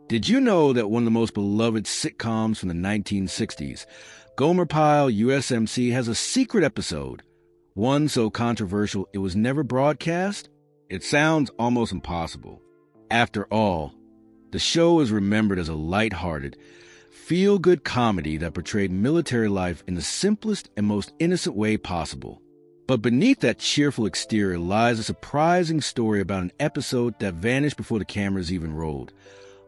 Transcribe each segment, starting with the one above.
Did you know that one of the most beloved sitcoms from the 1960s, Gomer Pyle, U.S.M.C., has a secret episode? One so controversial it was never broadcast? It sounds almost impossible. After all, the show is remembered as a lighthearted, feel-good comedy that portrayed military life in the simplest and most innocent way possible. But beneath that cheerful exterior lies a surprising story about an episode that vanished before the cameras even rolled,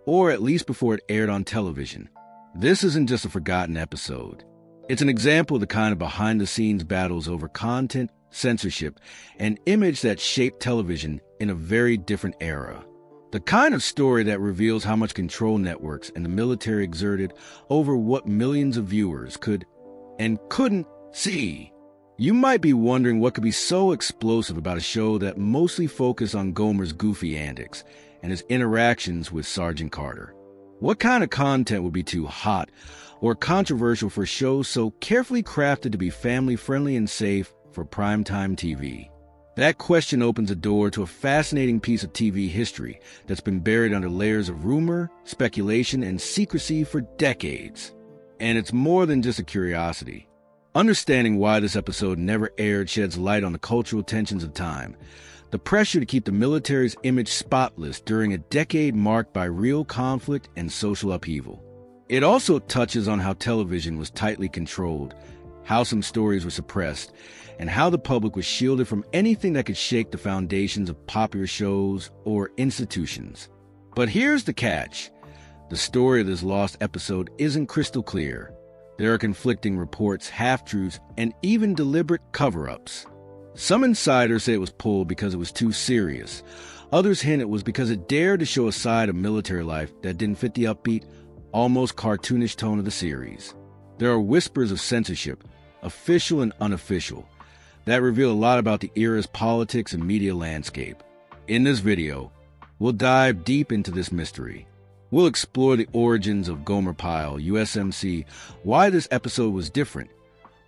or at least before it aired on television. This isn't just a forgotten episode. It's an example of the kind of behind-the-scenes battles over content, censorship, and image that shaped television in a very different era. The kind of story that reveals how much control networks and the military exerted over what millions of viewers could and couldn't see. You might be wondering what could be so explosive about a show that mostly focused on Gomer's goofy antics and his interactions with Sergeant Carter. What kind of content would be too hot or controversial for a show so carefully crafted to be family-friendly and safe for primetime TV? That question opens a door to a fascinating piece of TV history that's been buried under layers of rumor, speculation, and secrecy for decades. And it's more than just a curiosity. Understanding why this episode never aired sheds light on the cultural tensions of time, the pressure to keep the military's image spotless during a decade marked by real conflict and social upheaval. It also touches on how television was tightly controlled, how some stories were suppressed, and how the public was shielded from anything that could shake the foundations of popular shows or institutions. But here's the catch. The story of this lost episode isn't crystal clear. There are conflicting reports, half-truths, and even deliberate cover-ups. Some insiders say it was pulled because it was too serious. Others hint it was because it dared to show a side of military life that didn't fit the upbeat, almost cartoonish tone of the series. There are whispers of censorship, official and unofficial, that reveal a lot about the era's politics and media landscape. In this video, we'll dive deep into this mystery. We'll explore the origins of Gomer Pyle, USMC, why this episode was different,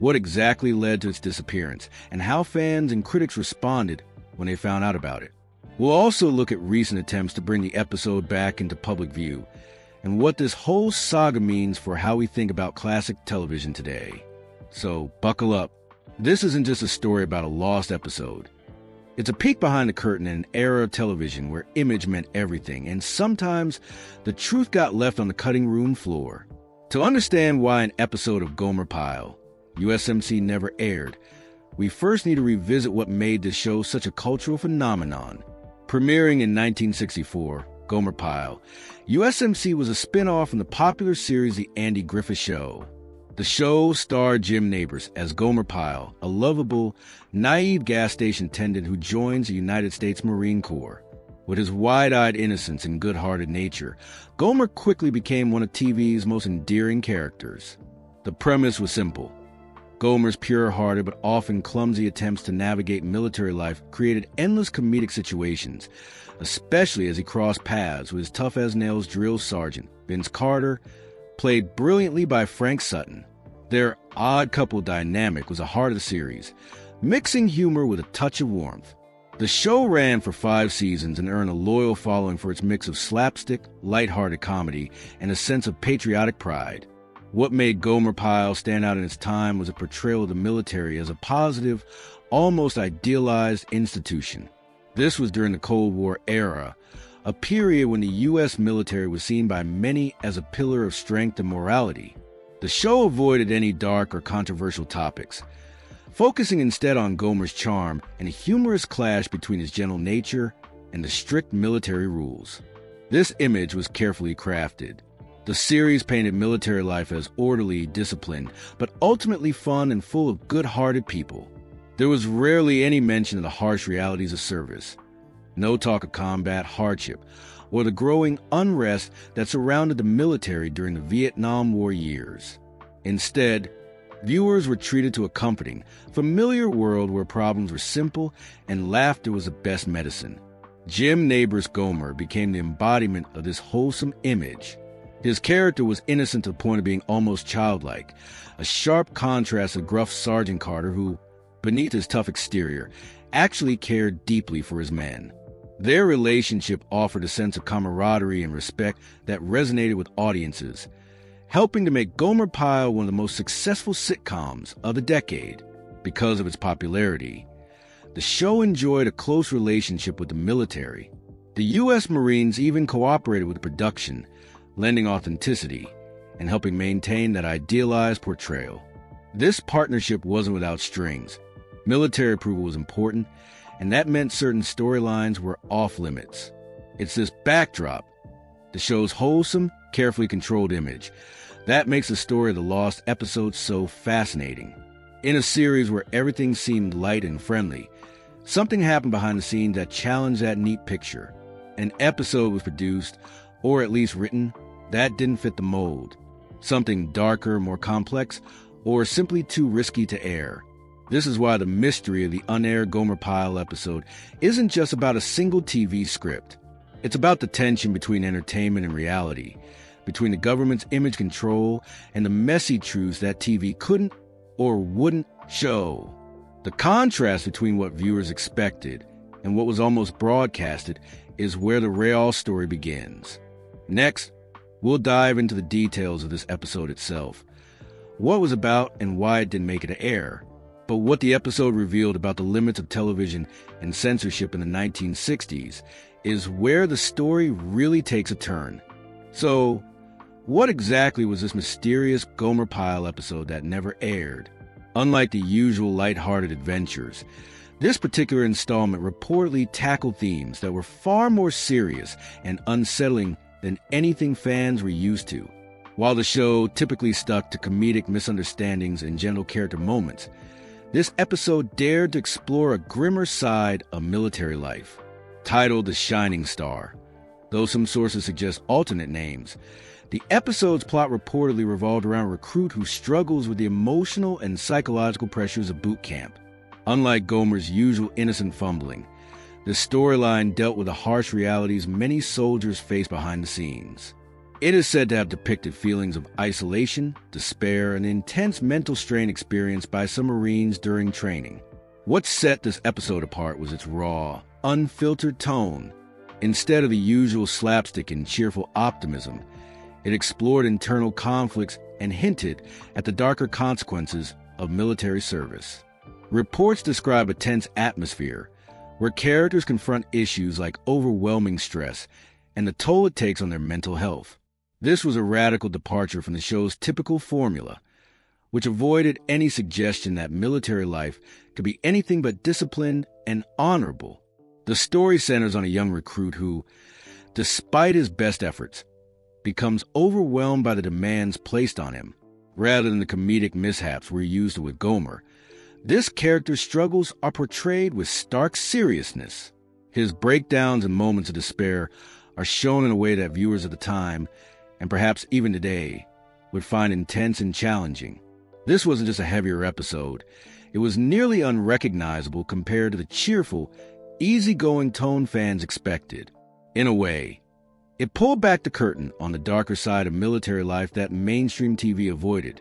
what exactly led to its disappearance, and how fans and critics responded when they found out about it. We'll also look at recent attempts to bring the episode back into public view, and what this whole saga means for how we think about classic television today. So, buckle up. This isn't just a story about a lost episode. It's a peek behind the curtain in an era of television where image meant everything, and sometimes the truth got left on the cutting room floor. To understand why an episode of Gomer Pyle, USMC never aired, we first need to revisit what made this show such a cultural phenomenon. Premiering in 1964, Gomer Pyle, USMC was a spin-off from the popular series The Andy Griffith Show. The show starred Jim Nabors as Gomer Pyle, a lovable, naive gas station attendant who joins the United States Marine Corps. With his wide-eyed innocence and good-hearted nature, Gomer quickly became one of TV's most endearing characters. The premise was simple. Gomer's pure-hearted but often clumsy attempts to navigate military life created endless comedic situations, especially as he crossed paths with his tough-as-nails drill sergeant, Vince Carter, played brilliantly by Frank Sutton. Their odd couple dynamic was the heart of the series, mixing humor with a touch of warmth. The show ran for 5 seasons and earned a loyal following for its mix of slapstick, lighthearted comedy, and a sense of patriotic pride. What made Gomer Pyle stand out in its time was a portrayal of the military as a positive, almost idealized institution. This was during the Cold War era, a period when the U.S. military was seen by many as a pillar of strength and morality. The show avoided any dark or controversial topics, focusing instead on Gomer's charm and a humorous clash between his gentle nature and the strict military rules. This image was carefully crafted. The series painted military life as orderly, disciplined, but ultimately fun and full of good-hearted people. There was rarely any mention of the harsh realities of service. No talk of combat, hardship, or the growing unrest that surrounded the military during the Vietnam War years. Instead, viewers were treated to a comforting, familiar world where problems were simple and laughter was the best medicine. Jim Nabors' Gomer became the embodiment of this wholesome image. His character was innocent to the point of being almost childlike, a sharp contrast to gruff Sergeant Carter who, beneath his tough exterior, actually cared deeply for his men. Their relationship offered a sense of camaraderie and respect that resonated with audiences, helping to make Gomer Pyle one of the most successful sitcoms of the decade. Because of its popularity, the show enjoyed a close relationship with the military. The U.S. Marines even cooperated with the production, lending authenticity and helping maintain that idealized portrayal. This partnership wasn't without strings. Military approval was important, and that meant certain storylines were off-limits. It's this backdrop, the show's wholesome, carefully controlled image, that makes the story of the lost episodes so fascinating. In a series where everything seemed light and friendly, something happened behind the scenes that challenged that neat picture. An episode was produced, or at least written, that didn't fit the mold. Something darker, more complex, or simply too risky to air. This is why the mystery of the unaired Gomer Pyle episode isn't just about a single TV script. It's about the tension between entertainment and reality, between the government's image control and the messy truths that TV couldn't or wouldn't show. The contrast between what viewers expected and what was almost broadcasted is where the real story begins. Next, we'll dive into the details of this episode itself, what it was about and why it didn't make it to air, but what the episode revealed about the limits of television and censorship in the 1960s is where the story really takes a turn. So, what exactly was this mysterious Gomer Pyle episode that never aired? Unlike the usual lighthearted adventures, this particular installment reportedly tackled themes that were far more serious and unsettling than anything fans were used to. While the show typically stuck to comedic misunderstandings and gentle character moments, this episode dared to explore a grimmer side of military life. Titled The Shining Star, though some sources suggest alternate names, the episode's plot reportedly revolved around a recruit who struggles with the emotional and psychological pressures of boot camp. Unlike Gomer's usual innocent fumbling, the storyline dealt with the harsh realities many soldiers face behind the scenes. It is said to have depicted feelings of isolation, despair, and intense mental strain experienced by some Marines during training. What set this episode apart was its raw, unfiltered tone. Instead of the usual slapstick and cheerful optimism, it explored internal conflicts and hinted at the darker consequences of military service. Reports describe a tense atmosphere where characters confront issues like overwhelming stress and the toll it takes on their mental health. This was a radical departure from the show's typical formula, which avoided any suggestion that military life could be anything but disciplined and honorable. The story centers on a young recruit who, despite his best efforts, becomes overwhelmed by the demands placed on him. Rather than the comedic mishaps we're used to with Gomer, this character's struggles are portrayed with stark seriousness. His breakdowns and moments of despair are shown in a way that viewers at the time, and perhaps even today, would find intense and challenging. This wasn't just a heavier episode. It was nearly unrecognizable compared to the cheerful, easygoing tone fans expected. In a way, it pulled back the curtain on the darker side of military life that mainstream TV avoided,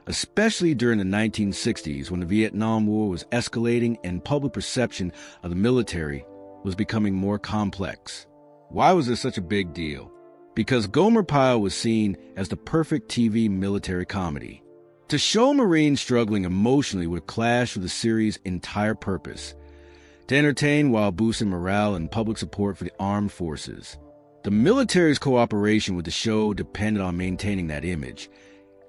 especially during the 1960s when the Vietnam War was escalating and public perception of the military was becoming more complex. Why was this such a big deal? Because Gomer Pyle was seen as the perfect TV military comedy. To show Marines struggling emotionally would clash with the series' entire purpose: to entertain while boosting morale and public support for the armed forces. The military's cooperation with the show depended on maintaining that image,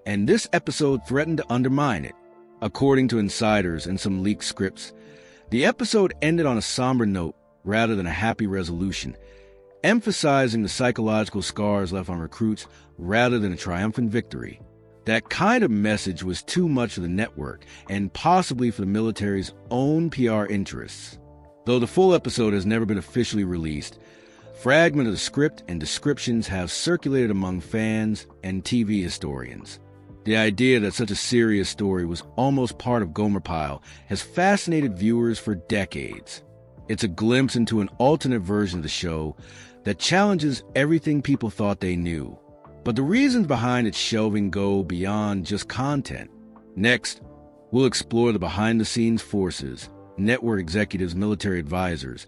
and this episode threatened to undermine it. According to insiders and some leaked scripts, the episode ended on a somber note rather than a happy resolution, emphasizing the psychological scars left on recruits rather than a triumphant victory. That kind of message was too much for the network and possibly for the military's own PR interests. Though the full episode has never been officially released, fragments of the script and descriptions have circulated among fans and TV historians. The idea that such a serious story was almost part of Gomer Pyle has fascinated viewers for decades. It's a glimpse into an alternate version of the show that challenges everything people thought they knew. But the reasons behind its shelving go beyond just content. Next, we'll explore the behind-the-scenes forces, network executives, military advisors,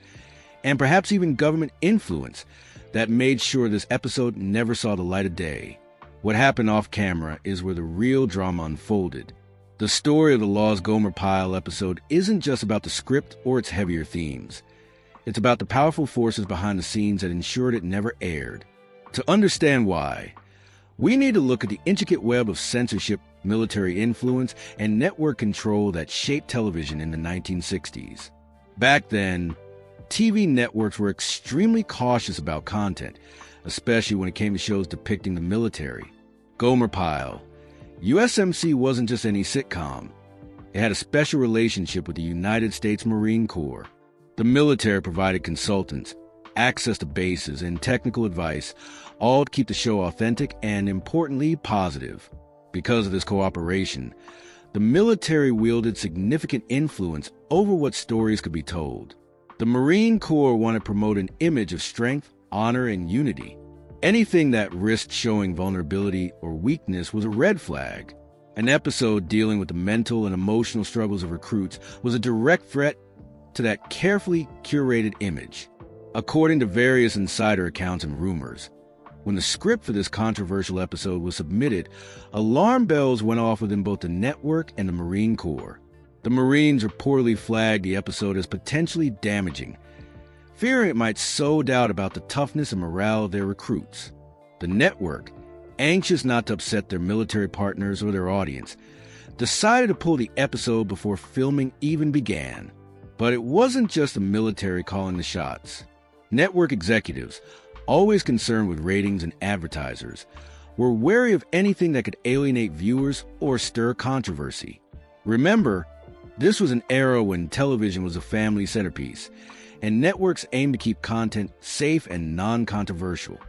and perhaps even government influence that made sure this episode never saw the light of day. What happened off camera is where the real drama unfolded. The story of the Lost Gomer Pyle episode isn't just about the script or its heavier themes. It's about the powerful forces behind the scenes that ensured it never aired. To understand why, we need to look at the intricate web of censorship, military influence, and network control that shaped television in the 1960s. Back then, TV networks were extremely cautious about content, especially when it came to shows depicting the military. Gomer Pyle. USMC wasn't just any sitcom. It had a special relationship with the United States Marine Corps. The military provided consultants, access to bases, and technical advice, all to keep the show authentic and, importantly, positive. Because of this cooperation, the military wielded significant influence over what stories could be told. The Marine Corps wanted to promote an image of strength, honor, and unity. Anything that risked showing vulnerability or weakness was a red flag. An episode dealing with the mental and emotional struggles of recruits was a direct threat to that carefully curated image. According to various insider accounts and rumors, when the script for this controversial episode was submitted, alarm bells went off within both the network and the Marine Corps. The Marines reportedly flagged the episode as potentially damaging, fearing it might sow doubt about the toughness and morale of their recruits. The network, anxious not to upset their military partners or their audience, decided to pull the episode before filming even began. But it wasn't just the military calling the shots. Network executives, always concerned with ratings and advertisers, were wary of anything that could alienate viewers or stir controversy. Remember, this was an era when television was a family centerpiece, and networks aimed to keep content safe and non-controversial.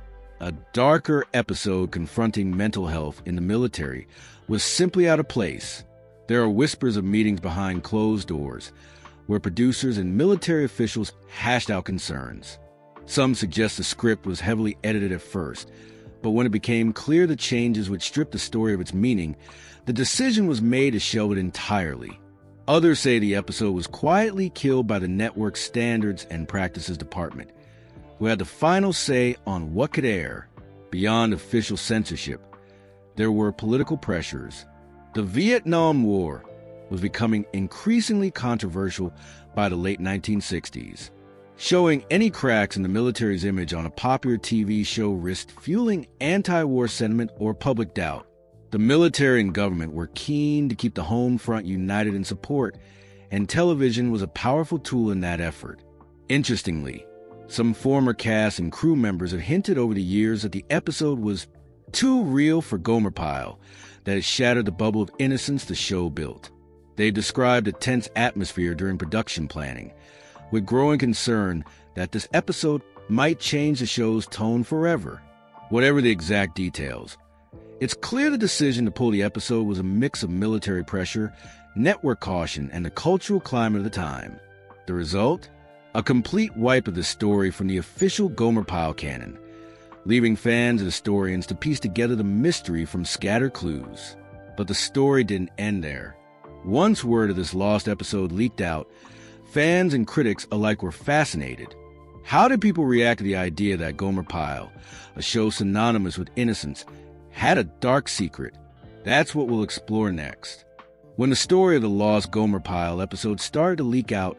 A darker episode confronting mental health in the military was simply out of place. There are whispers of meetings behind closed doors, where producers and military officials hashed out concerns. Some suggest the script was heavily edited at first, but when it became clear the changes would strip the story of its meaning, the decision was made to shelve it entirely. Others say the episode was quietly killed by the network's Standards and Practices Department, who had the final say on what could air. Beyond official censorship, there were political pressures. The Vietnam War was becoming increasingly controversial by the late 1960s. Showing any cracks in the military's image on a popular TV show risked fueling anti-war sentiment or public doubt. The military and government were keen to keep the home front united in support, and television was a powerful tool in that effort. Interestingly, some former cast and crew members have hinted over the years that the episode was too real for Gomer Pyle, that it shattered the bubble of innocence the show built. They described a tense atmosphere during production planning, with growing concern that this episode might change the show's tone forever. Whatever the exact details, it's clear the decision to pull the episode was a mix of military pressure, network caution, and the cultural climate of the time. The result? A complete wipe of the story from the official Gomer Pyle canon, leaving fans and historians to piece together the mystery from scattered clues. But the story didn't end there. Once word of this lost episode leaked out, fans and critics alike were fascinated. How did people react to the idea that Gomer Pyle, a show synonymous with innocence, had a dark secret? That's what we'll explore next. When the story of the lost Gomer Pyle episode started to leak out,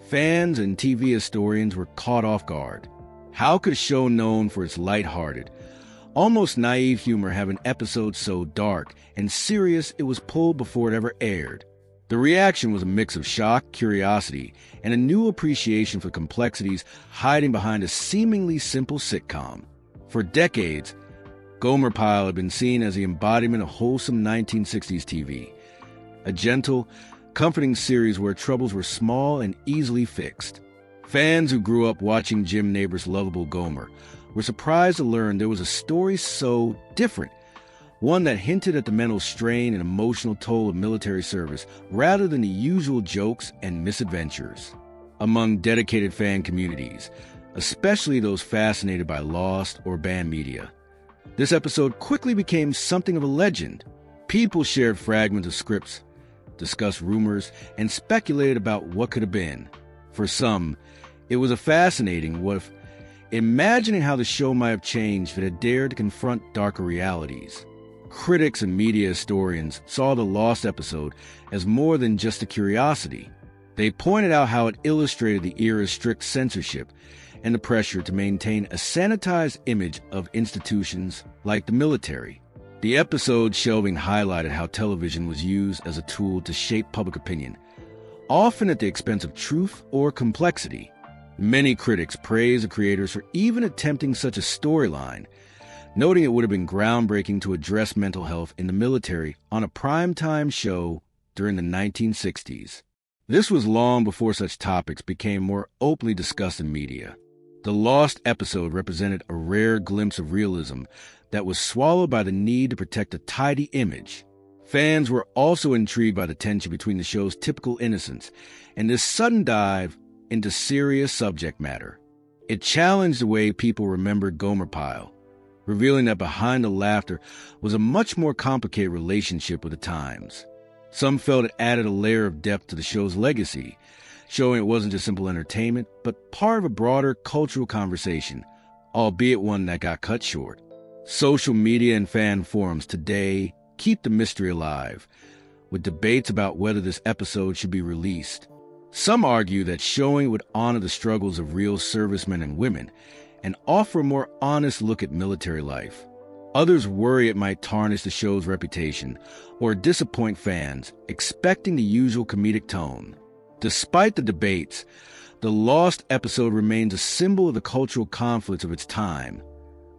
fans and TV historians were caught off guard. How could a show known for its lighthearted, almost naive humor have an episode so dark and serious it was pulled before it ever aired? The reaction was a mix of shock, curiosity, and a new appreciation for complexities hiding behind a seemingly simple sitcom. For decades, Gomer Pyle had been seen as the embodiment of wholesome 1960s TV, a gentle, comforting series where troubles were small and easily fixed. Fans who grew up watching Jim Nabors' lovable Gomer were surprised to learn there was a story so different, one that hinted at the mental strain and emotional toll of military service rather than the usual jokes and misadventures. Among dedicated fan communities, especially those fascinated by Lost or banned media, this episode quickly became something of a legend. People shared fragments of scripts, discussed rumors, and speculated about what could have been. For some, It was a fascinating what if, imagining how the show might have changed if it had dared to confront darker realities. Critics and media historians saw the lost episode as more than just a curiosity. They pointed out how it illustrated the era's strict censorship and the pressure to maintain a sanitized image of institutions like the military. The episode's shelving highlighted how television was used as a tool to shape public opinion, often at the expense of truth or complexity. Many critics praised the creators for even attempting such a storyline, noting it would have been groundbreaking to address mental health in the military on a primetime show during the 1960s. This was long before such topics became more openly discussed in media. The lost episode represented a rare glimpse of realism that was swallowed by the need to protect a tidy image. Fans were also intrigued by the tension between the show's typical innocence and this sudden dive into serious subject matter. It challenged the way people remembered Gomer Pyle, revealing that behind the laughter was a much more complicated relationship with the times. Some felt it added a layer of depth to the show's legacy, showing it wasn't just simple entertainment, but part of a broader cultural conversation, albeit one that got cut short. Social media and fan forums today keep the mystery alive, with debates about whether this episode should be released. Some argue that showing it would honor the struggles of real servicemen and women and offer a more honest look at military life. Others worry it might tarnish the show's reputation or disappoint fans, expecting the usual comedic tone. Despite the debates, the lost episode remains a symbol of the cultural conflicts of its time,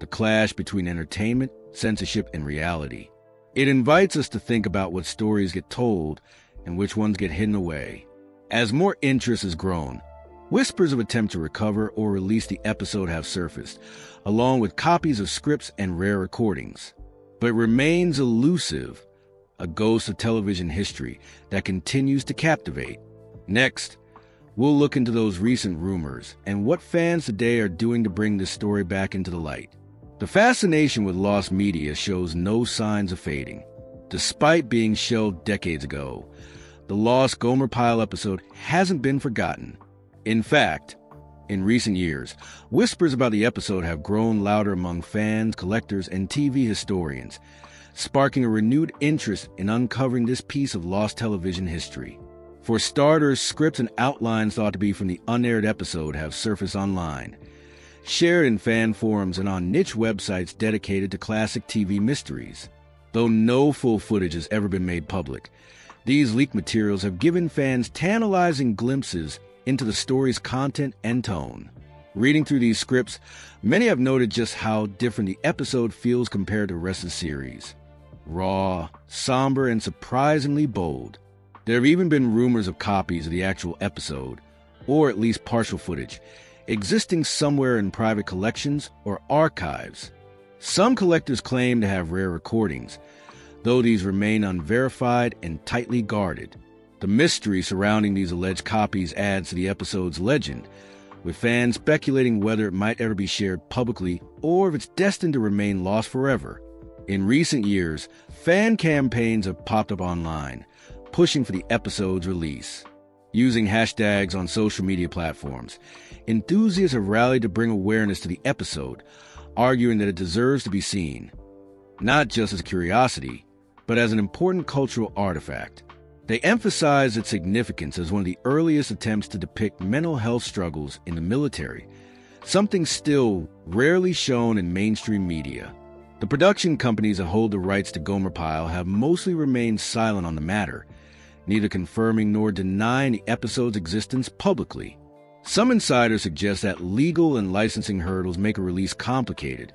the clash between entertainment, censorship, and reality. It invites us to think about what stories get told and which ones get hidden away. As more interest has grown, whispers of attempts to recover or release the episode have surfaced, along with copies of scripts and rare recordings. But it remains elusive, a ghost of television history that continues to captivate. Next, we'll look into those recent rumors and what fans today are doing to bring this story back into the light. The fascination with lost media shows no signs of fading. Despite being shelved decades ago, the lost Gomer Pyle episode hasn't been forgotten. In fact, in recent years, whispers about the episode have grown louder among fans, collectors, and TV historians, sparking a renewed interest in uncovering this piece of lost television history. For starters, scripts and outlines thought to be from the unaired episode have surfaced online, shared in fan forums and on niche websites dedicated to classic TV mysteries. Though no full footage has ever been made public, these leaked materials have given fans tantalizing glimpses into the story's content and tone. Reading through these scripts, many have noted just how different the episode feels compared to the rest of the series. Raw, somber, and surprisingly bold. There have even been rumors of copies of the actual episode, or at least partial footage, existing somewhere in private collections or archives. Some collectors claim to have rare recordings, though these remain unverified and tightly guarded. The mystery surrounding these alleged copies adds to the episode's legend, with fans speculating whether it might ever be shared publicly or if it's destined to remain lost forever. In recent years, fan campaigns have popped up online, pushing for the episode's release. Using hashtags on social media platforms, enthusiasts have rallied to bring awareness to the episode, arguing that it deserves to be seen, not just as a curiosity, but as an important cultural artifact. They emphasize its significance as one of the earliest attempts to depict mental health struggles in the military, something still rarely shown in mainstream media. The production companies that hold the rights to Gomer Pyle have mostly remained silent on the matter, neither confirming nor denying the episode's existence publicly. Some insiders suggest that legal and licensing hurdles make a release complicated,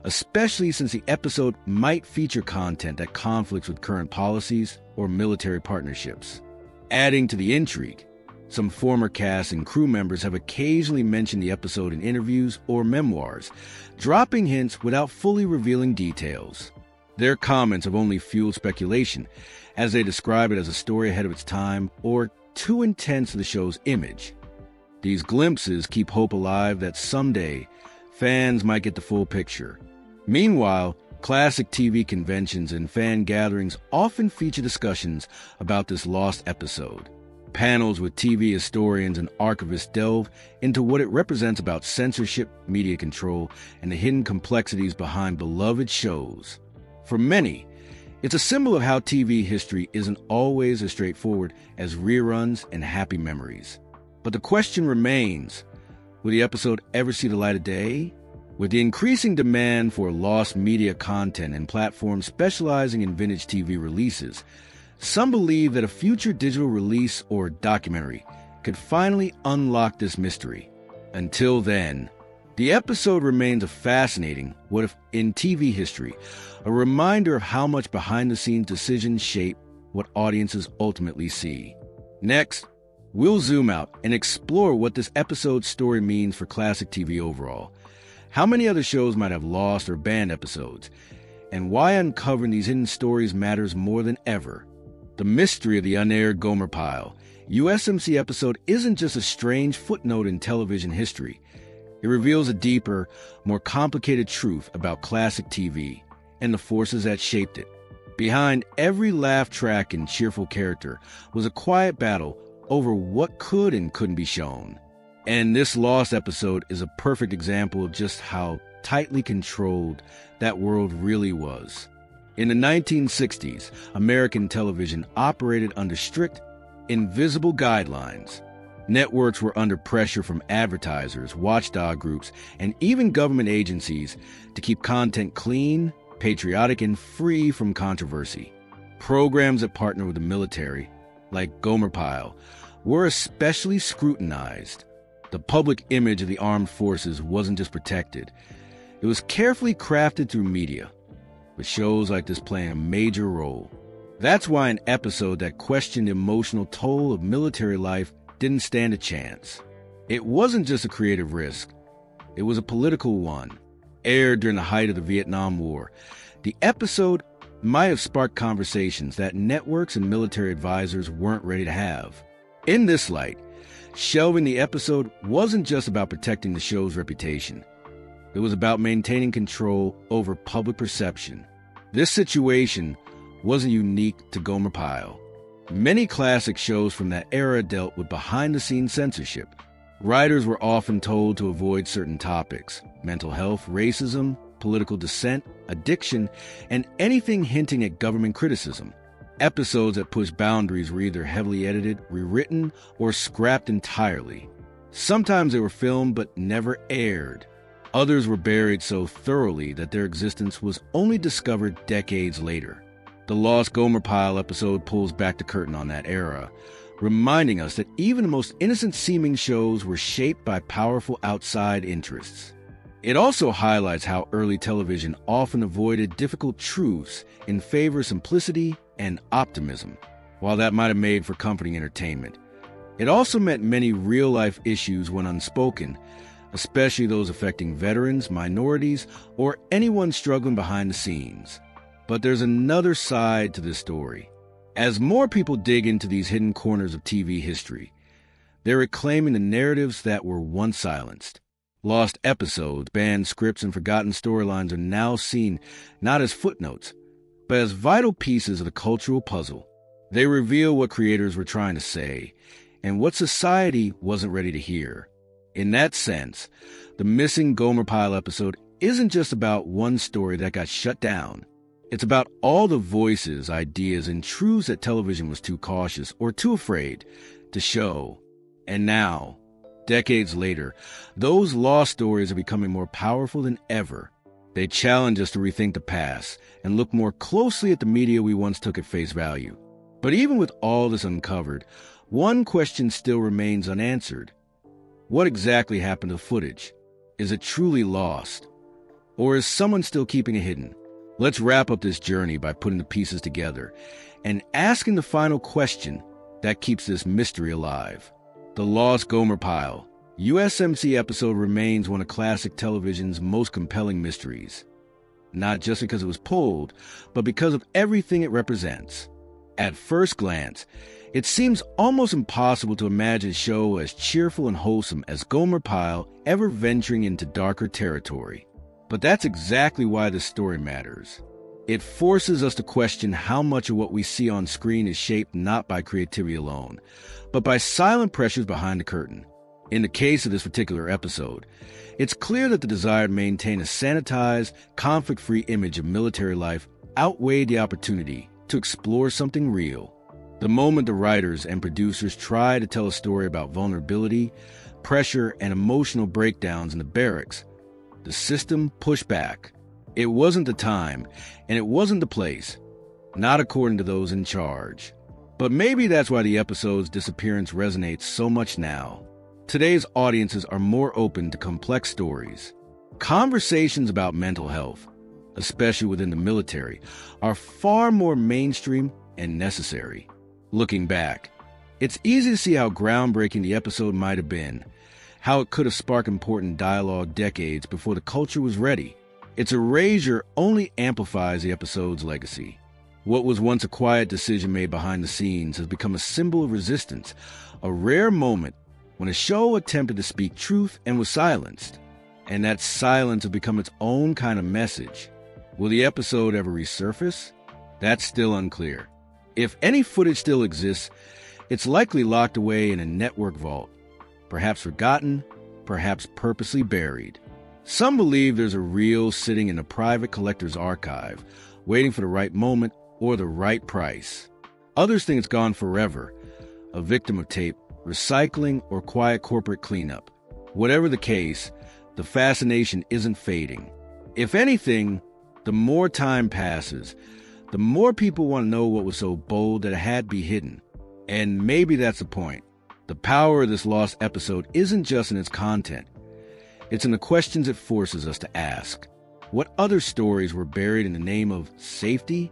especially since the episode might feature content that conflicts with current policies or military partnerships. Adding to the intrigue, some former cast and crew members have occasionally mentioned the episode in interviews or memoirs, dropping hints without fully revealing details. Their comments have only fueled speculation, as they describe it as a story ahead of its time or too intense for the show's image. These glimpses keep hope alive that someday fans might get the full picture. Meanwhile, classic TV conventions and fan gatherings often feature discussions about this lost episode. Panels with TV historians and archivists delve into what it represents about censorship, media control, and the hidden complexities behind beloved shows. For many, it's a symbol of how TV history isn't always as straightforward as reruns and happy memories. But the question remains, will the episode ever see the light of day? With the increasing demand for lost media content and platforms specializing in vintage TV releases, some believe that a future digital release or documentary could finally unlock this mystery. Until then, the episode remains a fascinating, what if in TV history, a reminder of how much behind-the-scenes decisions shape what audiences ultimately see. Next, we'll zoom out and explore what this episode's story means for classic TV overall, how many other shows might have lost or banned episodes, and why uncovering these hidden stories matters more than ever. The mystery of the unaired Gomer Pyle, USMC episode isn't just a strange footnote in television history. It reveals a deeper, more complicated truth about classic TV and the forces that shaped it. Behind every laugh track and cheerful character was a quiet battle over what could and couldn't be shown. And this lost episode is a perfect example of just how tightly controlled that world really was. In the 1960s, American television operated under strict, invisible guidelines. Networks were under pressure from advertisers, watchdog groups, and even government agencies to keep content clean, patriotic, and free from controversy. Programs that partnered with the military, like Gomer Pyle, were especially scrutinized. The public image of the armed forces wasn't just protected. It was carefully crafted through media, with shows like this playing a major role. That's why an episode that questioned the emotional toll of military life didn't stand a chance. It wasn't just a creative risk. It was a political one. Aired during the height of the Vietnam War, the episode might have sparked conversations that networks and military advisors weren't ready to have. In this light, shelving the episode wasn't just about protecting the show's reputation. It was about maintaining control over public perception. This situation wasn't unique to Gomer Pyle. Many classic shows from that era dealt with behind-the-scenes censorship. Writers were often told to avoid certain topics: mental health, racism, political dissent, addiction, and anything hinting at government criticism. Episodes that pushed boundaries were either heavily edited, rewritten, or scrapped entirely. Sometimes they were filmed but never aired. Others were buried so thoroughly that their existence was only discovered decades later. The lost Gomer Pyle episode pulls back the curtain on that era, reminding us that even the most innocent-seeming shows were shaped by powerful outside interests. It also highlights how early television often avoided difficult truths in favor of simplicity and optimism. While that might have made for comforting entertainment, it also meant many real-life issues went unspoken, especially those affecting veterans, minorities, or anyone struggling behind the scenes. But there's another side to this story. As more people dig into these hidden corners of TV history, they're reclaiming the narratives that were once silenced. Lost episodes, banned scripts, and forgotten storylines are now seen not as footnotes, but as vital pieces of the cultural puzzle. They reveal what creators were trying to say and what society wasn't ready to hear. In that sense, the missing Gomer Pyle episode isn't just about one story that got shut down. It's about all the voices, ideas, and truths that television was too cautious or too afraid to show. And now, decades later, those lost stories are becoming more powerful than ever. They challenge us to rethink the past and look more closely at the media we once took at face value. But even with all this uncovered, one question still remains unanswered. What exactly happened to the footage? Is it truly lost? Or is someone still keeping it hidden? Let's wrap up this journey by putting the pieces together and asking the final question that keeps this mystery alive. The lost Gomer Pyle, USMC episode remains one of classic television's most compelling mysteries. Not just because it was pulled, but because of everything it represents. At first glance, it seems almost impossible to imagine a show as cheerful and wholesome as Gomer Pyle ever venturing into darker territory. But that's exactly why this story matters. It forces us to question how much of what we see on screen is shaped not by creativity alone, but by silent pressures behind the curtain. In the case of this particular episode, it's clear that the desire to maintain a sanitized, conflict-free image of military life outweighed the opportunity to explore something real. The moment the writers and producers tried to tell a story about vulnerability, pressure, and emotional breakdowns in the barracks, the system pushed back. It wasn't the time, and it wasn't the place, not according to those in charge. But maybe that's why the episode's disappearance resonates so much now. Today's audiences are more open to complex stories. Conversations about mental health, especially within the military, are far more mainstream and necessary. Looking back, it's easy to see how groundbreaking the episode might have been, how it could have sparked important dialogue decades before the culture was ready. Its erasure only amplifies the episode's legacy. What was once a quiet decision made behind the scenes has become a symbol of resistance, a rare moment when a show attempted to speak truth and was silenced. And that silence has become its own kind of message. Will the episode ever resurface? That's still unclear. If any footage still exists, it's likely locked away in a network vault, perhaps forgotten, perhaps purposely buried. Some believe there's a reel sitting in a private collector's archive, waiting for the right moment or the right price. Others think it's gone forever, a victim of tape, recycling, or quiet corporate cleanup. Whatever the case, the fascination isn't fading. If anything, the more time passes, the more people want to know what was so bold that it had to be hidden. And maybe that's the point. The power of this lost episode isn't just in its content. It's in the questions it forces us to ask. What other stories were buried in the name of safety?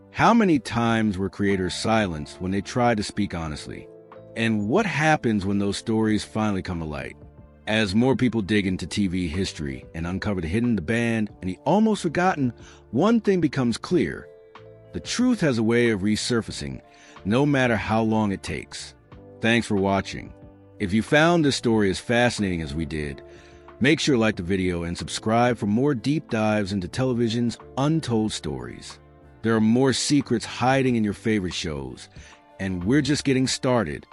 How many times were creators silenced when they tried to speak honestly? And what happens when those stories finally come to light? As more people dig into TV history and uncover the hidden, the banned, and the almost forgotten, one thing becomes clear. The truth has a way of resurfacing, no matter how long it takes. Thanks for watching. If you found this story as fascinating as we did, make sure to like the video and subscribe for more deep dives into television's untold stories. There are more secrets hiding in your favorite shows, and we're just getting started.